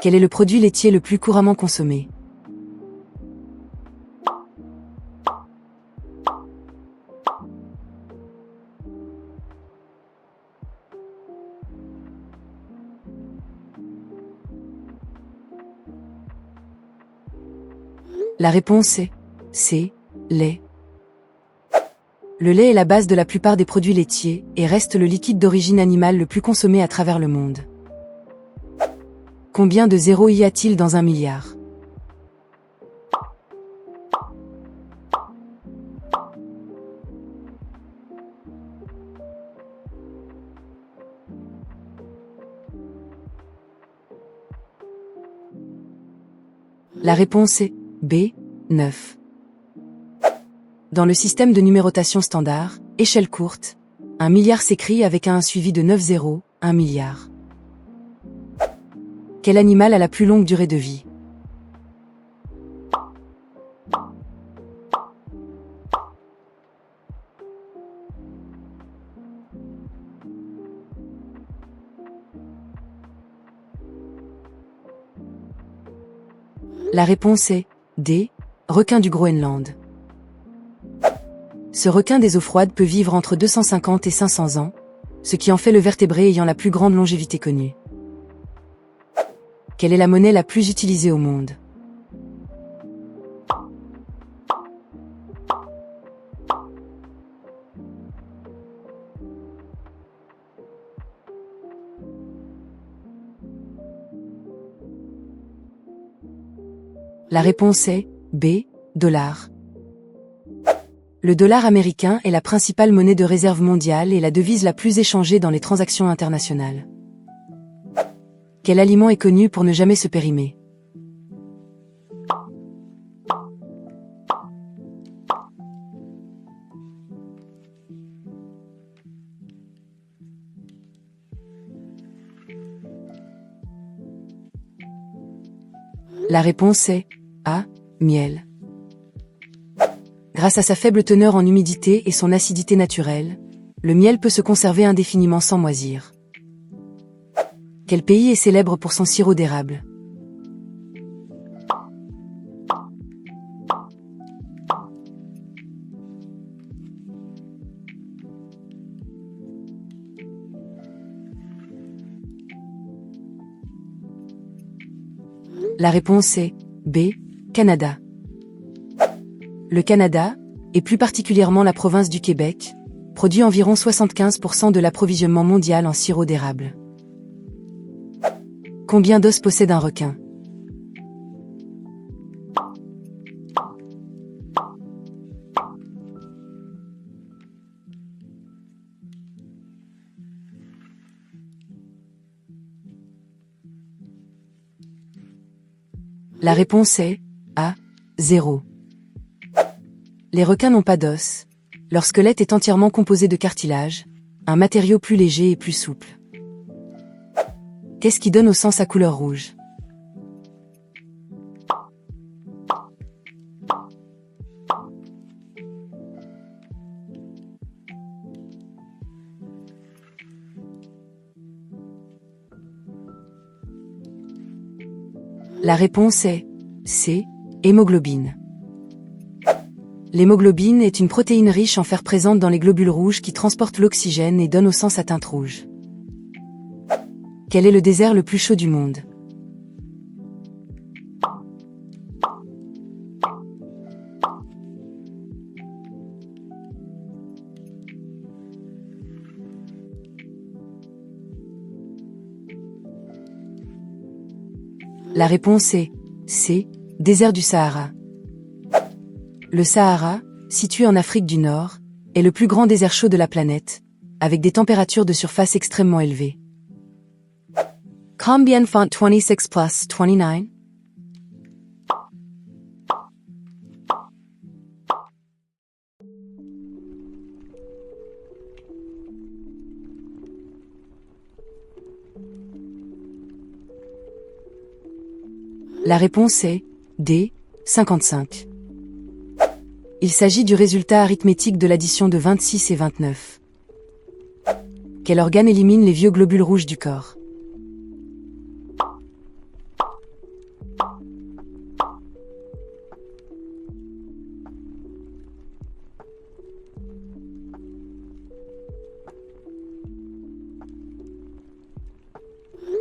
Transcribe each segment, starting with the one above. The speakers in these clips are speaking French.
Quel est le produit laitier le plus couramment consommé? La réponse est C. Lait. Le lait est la base de la plupart des produits laitiers et reste le liquide d'origine animale le plus consommé à travers le monde. Combien de zéros y a-t-il dans 1 milliard? La réponse est B. 9. Dans le système de numérotation standard, échelle courte, 1 milliard s'écrit avec un suivi de 9 zéros, 1 milliard. Quel animal a la plus longue durée de vie? La réponse est D. Requin du Groenland. Ce requin des eaux froides peut vivre entre 250 et 500 ans, ce qui en fait le vertébré ayant la plus grande longévité connue. Quelle est la monnaie la plus utilisée au monde? La réponse est B. Dollar. Le dollar américain est la principale monnaie de réserve mondiale et la devise la plus échangée dans les transactions internationales. Quel aliment est connu pour ne jamais se périmer? La réponse est A. Miel. Grâce à sa faible teneur en humidité et son acidité naturelle, le miel peut se conserver indéfiniment sans moisir. Quel pays est célèbre pour son sirop d'érable? La réponse est B. Canada. Le Canada, et plus particulièrement la province du Québec, produit environ 75% de l'approvisionnement mondial en sirop d'érable. Combien d'os possède un requin? La réponse est A. 0. Les requins n'ont pas d'os. Leur squelette est entièrement composé de cartilage, un matériau plus léger et plus souple. Qu'est-ce qui donne au sang sa couleur rouge? La réponse est C. Hémoglobine. L'hémoglobine est une protéine riche en fer présente dans les globules rouges qui transportent l'oxygène et donne au sang sa teinte rouge. Quel est le désert le plus chaud du monde? La réponse est C. Désert du Sahara. Le Sahara, situé en Afrique du Nord, est le plus grand désert chaud de la planète, avec des températures de surface extrêmement élevées. Combien font 26 plus 29? La réponse est D. 55. Il s'agit du résultat arithmétique de l'addition de 26 et 29. Quel organe élimine les vieux globules rouges du corps?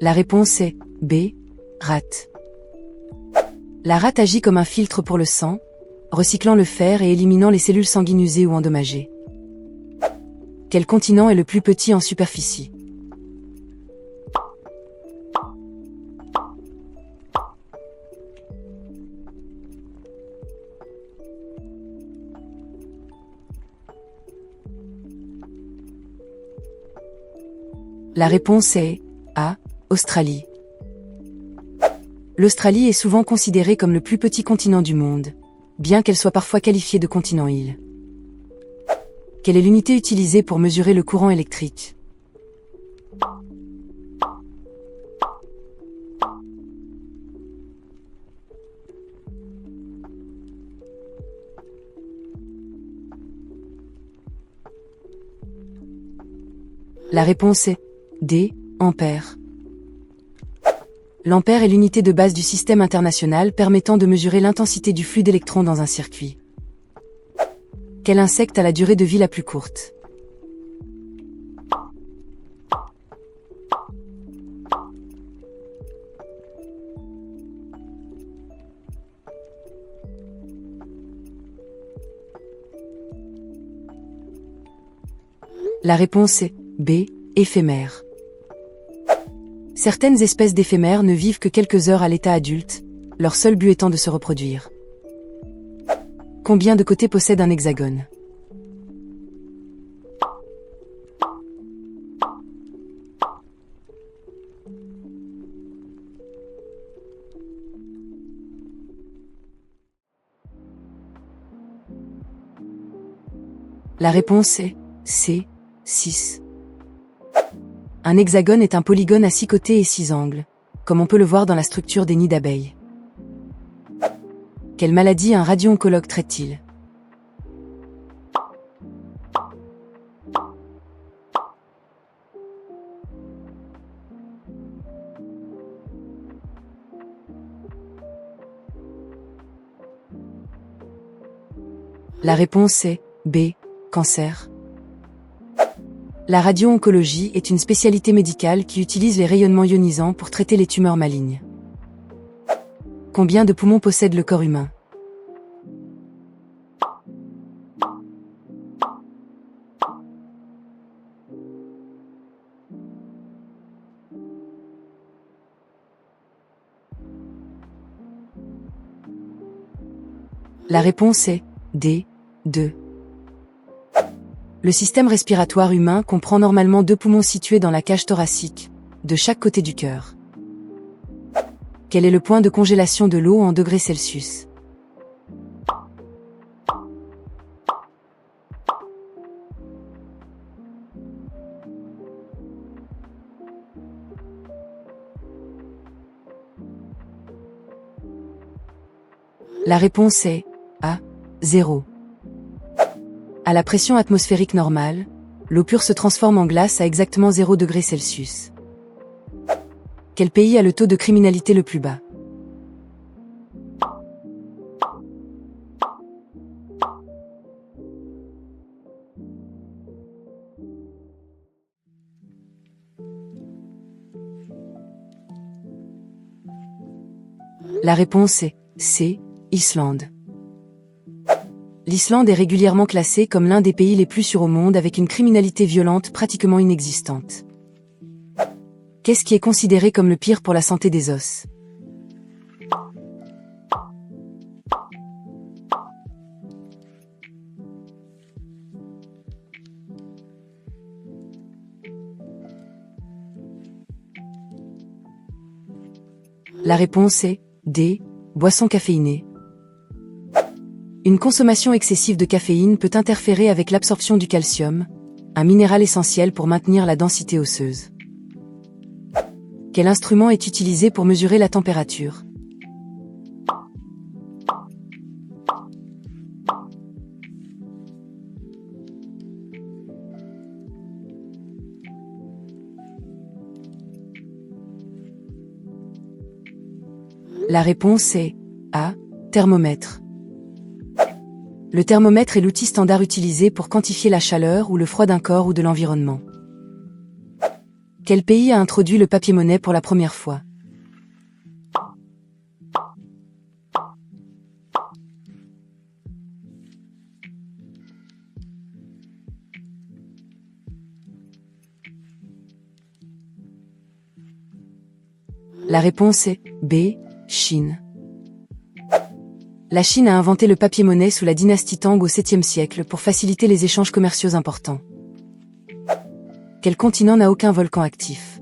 La réponse est B. Rate. La rate agit comme un filtre pour le sang, recyclant le fer et éliminant les cellules sanguines usées ou endommagées. Quel continent est le plus petit en superficie? La réponse est A. Australie. L'Australie est souvent considérée comme le plus petit continent du monde, bien qu'elle soit parfois qualifiée de continent-île. Quelle est l'unité utilisée pour mesurer le courant électrique? La réponse est D. Ampère. L'ampère est l'unité de base du système international permettant de mesurer l'intensité du flux d'électrons dans un circuit. Quel insecte a la durée de vie la plus courte? La réponse est B. Éphémère. Certaines espèces d'éphémères ne vivent que quelques heures à l'état adulte, leur seul but étant de se reproduire. Combien de côtés possède un hexagone? La réponse est C. 6. Un hexagone est un polygone à 6 côtés et 6 angles, comme on peut le voir dans la structure des nids d'abeilles. Quelle maladie un radio-oncologue traite-t-il? La réponse est B. Cancer. La radio-oncologie est une spécialité médicale qui utilise les rayonnements ionisants pour traiter les tumeurs malignes. Combien de poumons possède le corps humain? La réponse est D. 2. Le système respiratoire humain comprend normalement 2 poumons situés dans la cage thoracique, de chaque côté du cœur. Quel est le point de congélation de l'eau en degrés Celsius? La réponse est A. 0. À la pression atmosphérique normale, l'eau pure se transforme en glace à exactement 0 degrés Celsius. Quel pays a le taux de criminalité le plus bas? La réponse est C. Islande. L'Islande est régulièrement classée comme l'un des pays les plus sûrs au monde avec une criminalité violente pratiquement inexistante. Qu'est-ce qui est considéré comme le pire pour la santé des os? La réponse est D. Boisson caféinée. Une consommation excessive de caféine peut interférer avec l'absorption du calcium, un minéral essentiel pour maintenir la densité osseuse. Quel instrument est utilisé pour mesurer la température? La réponse est A. Thermomètre. Le thermomètre est l'outil standard utilisé pour quantifier la chaleur ou le froid d'un corps ou de l'environnement. Quel pays a introduit le papier-monnaie pour la première fois? La réponse est B. Chine. La Chine a inventé le papier-monnaie sous la dynastie Tang au 7e siècle pour faciliter les échanges commerciaux importants. Quel continent n'a aucun volcan actif?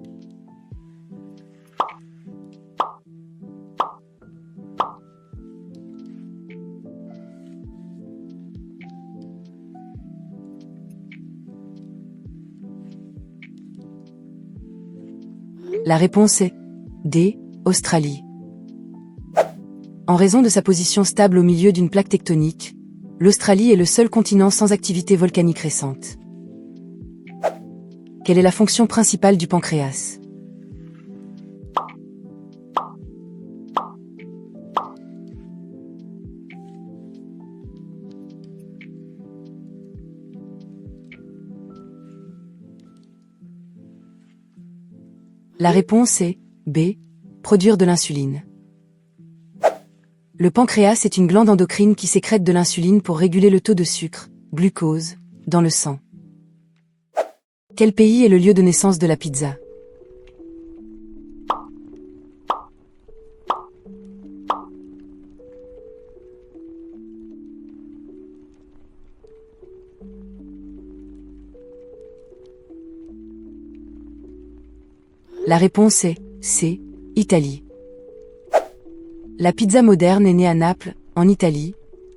La réponse est D. Australie. En raison de sa position stable au milieu d'une plaque tectonique, l'Australie est le seul continent sans activité volcanique récente. Quelle est la fonction principale du pancréas? La réponse est B. Produire de l'insuline. Le pancréas est une glande endocrine qui sécrète de l'insuline pour réguler le taux de sucre, glucose, dans le sang. Quel pays est le lieu de naissance de la pizza? La réponse est C. Italie. La pizza moderne est née à Naples, en Italie,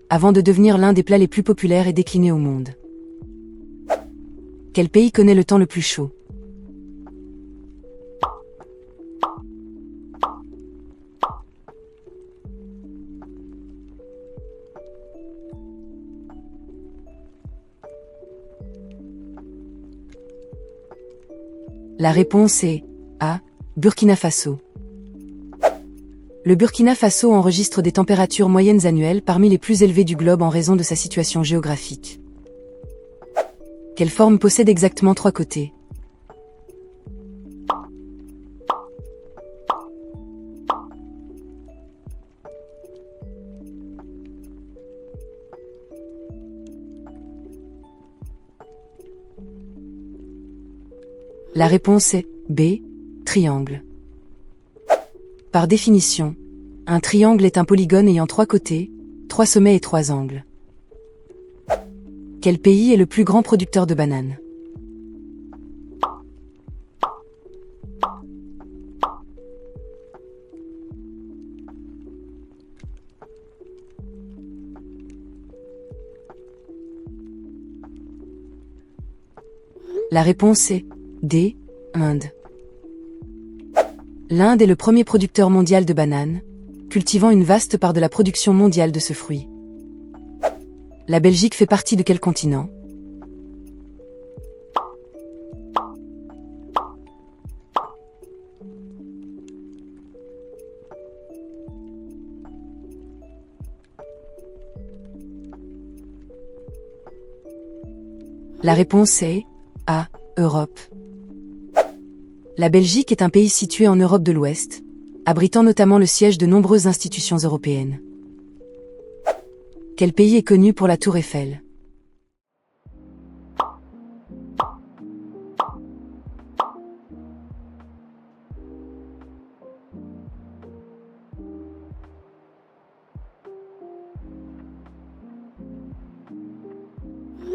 avant de devenir l'un des plats les plus populaires et déclinés au monde. Quel pays connaît le temps le plus chaud? La réponse est A. Burkina Faso. Le Burkina Faso enregistre des températures moyennes annuelles parmi les plus élevées du globe en raison de sa situation géographique. Quelle forme possède exactement 3 côtés? La réponse est B. Triangle. Par définition, un triangle est un polygone ayant 3 côtés, 3 sommets et 3 angles. Quel pays est le plus grand producteur de bananes? La réponse est D. Inde. L'Inde est le premier producteur mondial de bananes, cultivant une vaste part de la production mondiale de ce fruit. La Belgique fait partie de quel continent? La réponse est A. Europe. La Belgique est un pays situé en Europe de l'Ouest, abritant notamment le siège de nombreuses institutions européennes. Quel pays est connu pour la Tour Eiffel?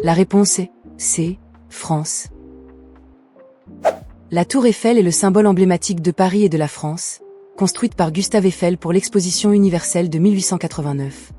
La réponse est C. France. La Tour Eiffel est le symbole emblématique de Paris et de la France, construite par Gustave Eiffel pour l'Exposition universelle de 1889.